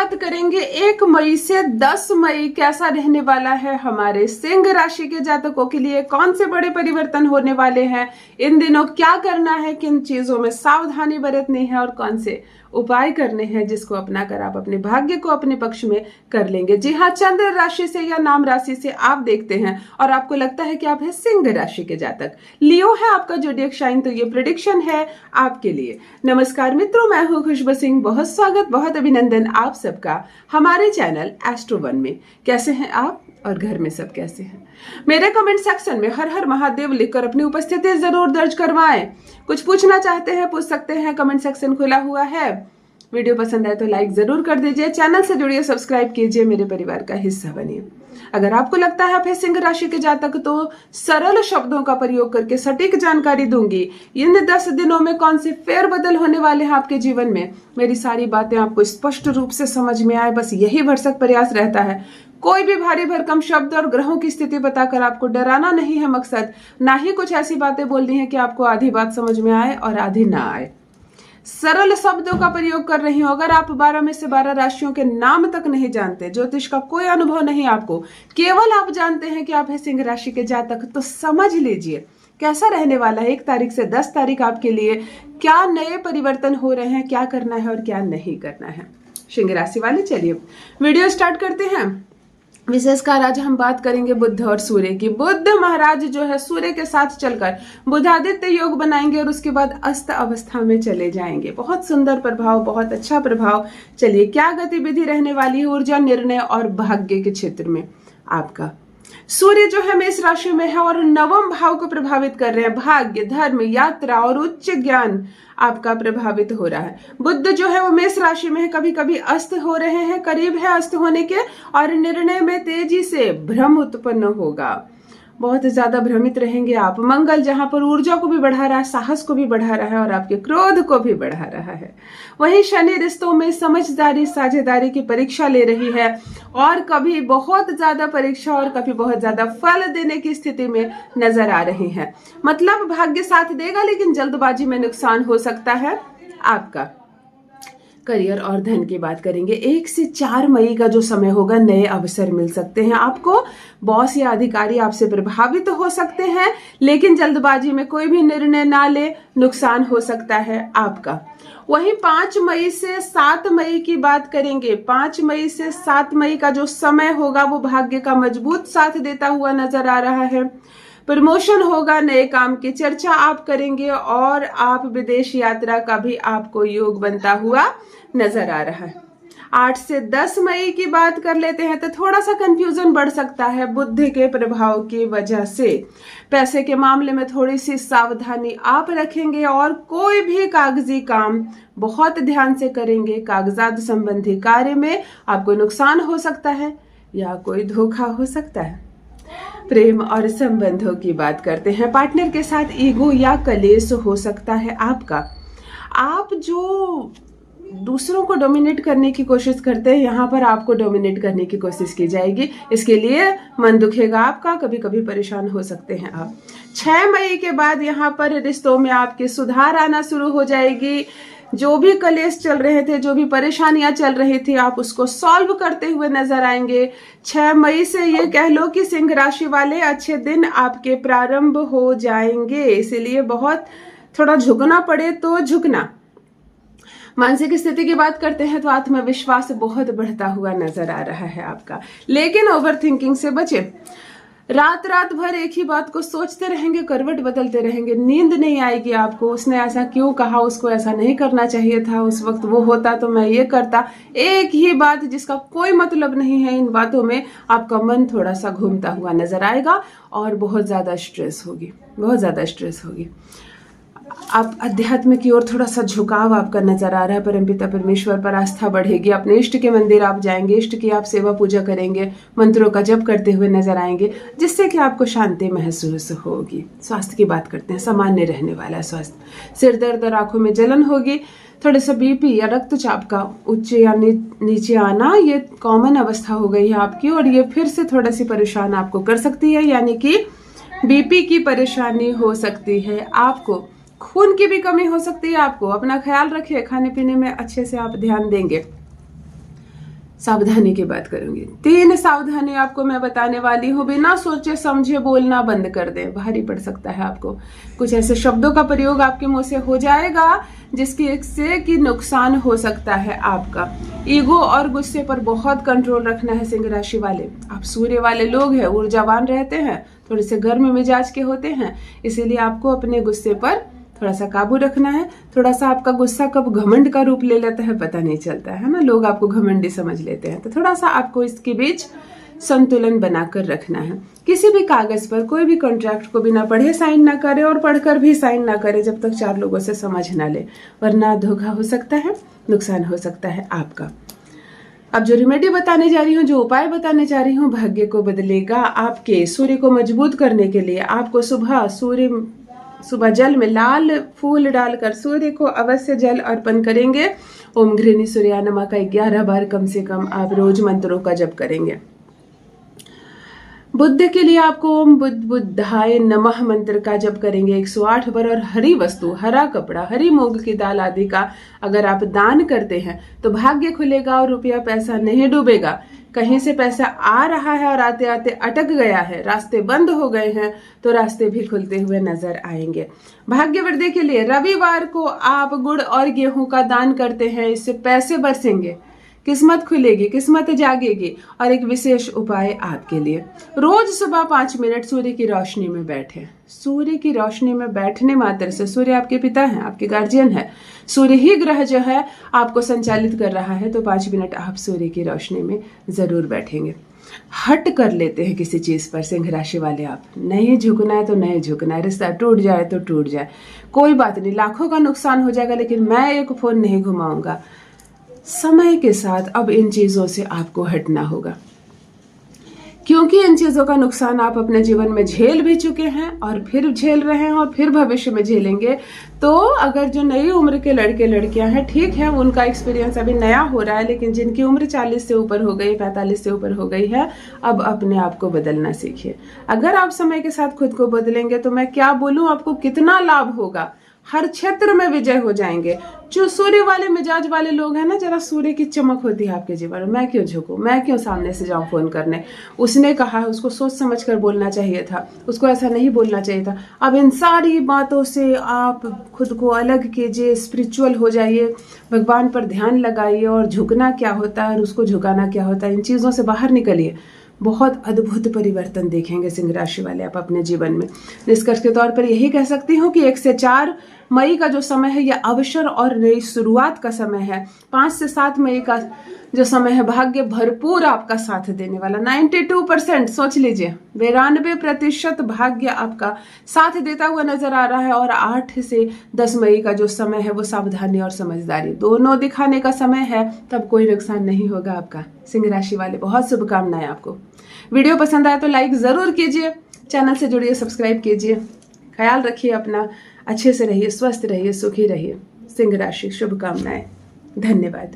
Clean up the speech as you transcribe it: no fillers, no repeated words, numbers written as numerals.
बात करेंगे 1 मई से 10 मई कैसा रहने वाला है हमारे सिंह राशि के जातकों के लिए, कौन से बड़े परिवर्तन होने वाले हैं, इन दिनों क्या करना है, किन चीजों में सावधानी बरतनी है और कौन से उपाय करने हैं जिसको अपनाकर आप अपने भाग्य को अपने पक्ष में कर लेंगे। जी हाँ, चंद्र राशि से या नाम राशि से आप देखते हैं और आपको लगता है कि आप है सिंह राशि के जातक, लियो है आपका जोडिएक साइन, तो ये प्रेडिक्शन है आपके लिए। नमस्कार मित्रों, मैं हूं खुशबू सिंह, बहुत स्वागत, बहुत अभिनंदन आप सबका हमारे चैनल एस्ट्रो वन में। कैसे हैं आप और घर में सब कैसे हैं? मेरे कमेंट सेक्शन में हर हर महादेव लिखकर अपनी उपस्थिति जरूर दर्ज करवाएं। कुछ पूछना चाहते हैं पूछ सकते हैं, कमेंट सेक्शन खुला हुआ है। वीडियो पसंद आए तो लाइक जरूर कर दीजिए, चैनल से जुड़िए, सब्सक्राइब कीजिए, मेरे परिवार का हिस्सा बनिए। अगर आपको लगता है आप है सिंह राशि के जातक तो सरल शब्दों का प्रयोग करके सटीक जानकारी दूंगी। इन 10 दिनों में कौन से फेरबदल होने वाले हैं आपके जीवन में, मेरी सारी बातें आपको स्पष्ट रूप से समझ में आए, बस यही भरसक प्रयास रहता है। कोई भी भारी भरकम शब्द और ग्रहों की स्थिति बताकर आपको डराना नहीं है मकसद, ना ही कुछ ऐसी बातें बोलनी है कि आपको आधी बात समझ में आए और आधी ना आए। सरल शब्दों का प्रयोग कर रही हूं। अगर आप 12 में से 12 राशियों के नाम तक नहीं जानते, ज्योतिष का कोई अनुभव नहीं आपको, केवल आप जानते हैं कि आप है सिंह राशि के जातक, तो समझ लीजिए कैसा रहने वाला है 1 तारीख से 10 तारीख आपके लिए, क्या नए परिवर्तन हो रहे हैं, क्या करना है और क्या नहीं करना है सिंह राशि वाले। चलिए वीडियो स्टार्ट करते हैं। विशेषकर आज हम बात करेंगे बुध और सूर्य की। बुध महाराज जो है सूर्य के साथ चलकर बुधादित्य योग बनाएंगे और उसके बाद अस्त अवस्था में चले जाएंगे। बहुत सुंदर प्रभाव, बहुत अच्छा प्रभाव। चलिए क्या गतिविधि रहने वाली है ऊर्जा, निर्णय और भाग्य के क्षेत्र में आपका। सूर्य जो है मेष राशि में है और नवम भाव को प्रभावित कर रहे हैं। भाग्य, धर्म, यात्रा और उच्च ज्ञान आपका प्रभावित हो रहा है। बुध जो है वो मेष राशि में है, कभी कभी अस्त हो रहे हैं, करीब है अस्त होने के, और निर्णय में तेजी से भ्रम उत्पन्न होगा, बहुत ज्यादा भ्रमित रहेंगे आप। मंगल जहां पर ऊर्जा को भी बढ़ा रहा है, साहस को भी बढ़ा रहा है और आपके क्रोध को भी बढ़ा रहा है। वहीं शनि रिश्तों में समझदारी, साझेदारी की परीक्षा ले रही है और कभी बहुत ज्यादा परीक्षा और कभी बहुत ज्यादा फल देने की स्थिति में नजर आ रही है। मतलब भाग्य साथ देगा लेकिन जल्दबाजी में नुकसान हो सकता है आपका। करियर और धन की बात करेंगे। 1 से 4 मई का जो समय होगा, नए अवसर मिल सकते हैं आपको। बॉस या अधिकारी आपसे प्रभावित हो सकते हैं, लेकिन जल्दबाजी में कोई भी निर्णय ना ले, नुकसान हो सकता है आपका। वहीं 5 मई से 7 मई की बात करेंगे। 5 मई से 7 मई का जो समय होगा वो भाग्य का मजबूत साथ देता हुआ नजर आ रहा है। प्रमोशन होगा, नए काम की चर्चा आप करेंगे और आप विदेश यात्रा का भी आपको योग बनता हुआ नजर आ रहा है। 8 से 10 मई की बात कर लेते हैं तो थोड़ा सा कंफ्यूजन बढ़ सकता है बुद्धि के प्रभाव की वजह से। पैसे के मामले में थोड़ी सी सावधानी आप रखेंगे और कोई भी कागजी काम बहुत ध्यान से करेंगे। कागजात संबंधी कार्य में आपको नुकसान हो सकता है या कोई धोखा हो सकता है। प्रेम और संबंधों की बात करते हैं। पार्टनर के साथ ईगो या कलेश हो सकता है आपका। आप जो दूसरों को डोमिनेट करने की कोशिश करते हैं, यहाँ पर आपको डोमिनेट करने की कोशिश की जाएगी, इसके लिए मन दुखेगा आपका, कभी कभी परेशान हो सकते हैं आप। 6 मई के बाद यहाँ पर रिश्तों में आपके सुधार आना शुरू हो जाएगी। जो भी कलेश चल रहे थे, जो भी परेशानियां चल रही थी, आप उसको सॉल्व करते हुए नजर आएंगे। 6 मई से ये कह लो कि सिंह राशि वाले अच्छे दिन आपके प्रारंभ हो जाएंगे, इसीलिए बहुत थोड़ा झुकना पड़े तो झुकना। मानसिक स्थिति की बात करते हैं तो आत्मविश्वास बहुत बढ़ता हुआ नजर आ रहा है आपका, लेकिन ओवर थिंकिंग से बचे। रात रात भर एक ही बात को सोचते रहेंगे, करवट बदलते रहेंगे, नींद नहीं आएगी आपको। उसने ऐसा क्यों कहा, उसको ऐसा नहीं करना चाहिए था, उस वक्त वो होता तो मैं ये करता। एक ही बात जिसका कोई मतलब नहीं है, इन बातों में आपका मन थोड़ा सा घूमता हुआ नजर आएगा और बहुत ज्यादा स्ट्रेस होगी, बहुत ज्यादा स्ट्रेस होगी। आप अध्यात्म की ओर थोड़ा सा झुकाव आपका नजर आ रहा है। परमपिता परमेश्वर पर आस्था बढ़ेगी। अपने इष्ट के मंदिर आप जाएंगे, इष्ट की आप सेवा पूजा करेंगे, मंत्रों का जप करते हुए नजर आएंगे, जिससे कि आपको शांति महसूस होगी। स्वास्थ्य की बात करते हैं, सामान्य रहने वाला है स्वास्थ्य। सिर दर्द और आंखों में जलन होगी। थोड़ा सा बीपी या रक्तचाप का उच्च या नीचे आना, ये कॉमन अवस्था हो गई है आपकी और ये फिर से थोड़ा सी परेशान आपको कर सकती है, यानी कि बीपी की परेशानी हो सकती है आपको। खून की भी कमी हो सकती है आपको। अपना ख्याल रखिए, खाने पीने में अच्छे से आप ध्यान देंगे। सावधानी की बात करूंगी। 3 सावधानी आपको मैं बताने वाली हूँ। बिना सोचे समझे बोलना बंद कर दें, भारी पड़ सकता है आपको। कुछ ऐसे शब्दों का प्रयोग आपके मुंह से हो जाएगा जिसकी से कि नुकसान हो सकता है आपका। ईगो और गुस्से पर बहुत कंट्रोल रखना है सिंह राशि वाले। आप सूर्य वाले लोग हैं, ऊर्जावान रहते हैं, थोड़े से गर्म मिजाज के होते हैं, इसीलिए आपको अपने गुस्से पर थोड़ा सा काबू रखना है। थोड़ा सा आपका गुस्सा कब घमंड का रूप ले लेता है पता नहीं चलता है ना, लोग आपको घमंडी समझ लेते हैं। तो थोड़ा सा आपको इसके बीच संतुलन बनाकर रखना है। किसी भी कागज पर कोई भी कॉन्ट्रैक्ट को बिना पढ़े साइन ना करे और पढ़कर भी साइन ना करे जब तक 4 लोगों से समझ ना ले, वरना धोखा हो सकता है, नुकसान हो सकता है आपका। अब जो रेमेडी बताने जा रही हूँ, जो उपाय बताने जा रही हूँ, भाग्य को बदलेगा आपके। सूर्य को मजबूत करने के लिए आपको सुबह जल में लाल फूल डालकर सूर्य को अवश्य जल अर्पण करेंगे। ओम घृणी सूर्या नमः का 11 बार कम से कम आप रोज मंत्रों का जप करेंगे। बुद्ध के लिए आपको ओम बुद्धाय नमः मंत्र का जप करेंगे 108 बार। और हरी वस्तु, हरा कपड़ा, हरी मूंग की दाल आदि का अगर आप दान करते हैं तो भाग्य खुलेगा और रुपया पैसा नहीं डूबेगा। कहीं से पैसा आ रहा है और आते आते अटक गया है, रास्ते बंद हो गए हैं, तो रास्ते भी खुलते हुए नजर आएंगे। भाग्य वृद्धि के लिए रविवार को आप गुड़ और गेहूं का दान करते हैं, इससे पैसे बरसेंगे, किस्मत खुलेगी, किस्मत जागेगी। और एक विशेष उपाय आपके लिए, रोज सुबह 5 मिनट सूर्य की रोशनी में बैठे। सूर्य की रोशनी में बैठने मात्र से, सूर्य आपके पिता हैं, आपके गार्जियन है, सूर्य ही ग्रह जो है आपको संचालित कर रहा है, तो 5 मिनट आप सूर्य की रोशनी में जरूर बैठेंगे। हट कर लेते हैं किसी चीज पर सिंह राशि वाले आप, नहीं झुकना है तो नहीं झुकना है, रिश्ता टूट जाए तो टूट जाए, कोई बात नहीं, लाखों का नुकसान हो जाएगा लेकिन मैं एक फोन नहीं घुमाऊंगा। समय के साथ अब इन चीजों से आपको हटना होगा, क्योंकि इन चीजों का नुकसान आप अपने जीवन में झेल भी चुके हैं और फिर झेल रहे हैं और फिर भविष्य में झेलेंगे। तो अगर जो नई उम्र के लड़के लड़कियां हैं, ठीक है, उनका एक्सपीरियंस अभी नया हो रहा है, लेकिन जिनकी उम्र 40 से ऊपर हो गई, 45 से ऊपर हो गई है, अब अपने आप को बदलना सीखिए। अगर आप समय के साथ खुद को बदलेंगे तो मैं क्या बोलूं आपको, कितना लाभ होगा, हर क्षेत्र में विजय हो जाएंगे। जो सूर्य वाले मिजाज वाले लोग हैं ना, जरा सूर्य की चमक होती है आपके जीवन में, मैं क्यों झुकूं, मैं क्यों सामने से जाऊं फोन करने, उसने कहा है, उसको सोच समझ कर बोलना चाहिए था, उसको ऐसा नहीं बोलना चाहिए था। अब इन सारी बातों से आप खुद को अलग कीजिए, स्पिरिचुअल हो जाइए, भगवान पर ध्यान लगाइए और झुकना क्या होता है और उसको झुकाना क्या होता है, इन चीजों से बाहर निकलिए। बहुत अद्भुत परिवर्तन देखेंगे सिंह राशि वाले आप अपने जीवन में। निष्कर्ष के तौर पर यही कह सकती हूँ कि 1 से 4 मई का जो समय है यह अवसर और नई शुरुआत का समय है। 5 से 7 मई का जो समय है भाग्य भरपूर आपका साथ देने वाला। 92% सोच लीजिए, 92% भाग्य आपका साथ देता हुआ नजर आ रहा है। और 8 से 10 मई का जो समय है वो सावधानी और समझदारी दोनों दिखाने का समय है, तब कोई नुकसान नहीं होगा आपका। सिंह राशि वाले बहुत शुभकामनाएं आपको। वीडियो पसंद आए तो लाइक जरूर कीजिए, चैनल से जुड़िए, सब्सक्राइब कीजिए। ख्याल रखिए अपना, अच्छे से रहिए, स्वस्थ रहिए, सुखी रहिए। सिंह राशि शुभकामनाएं। धन्यवाद।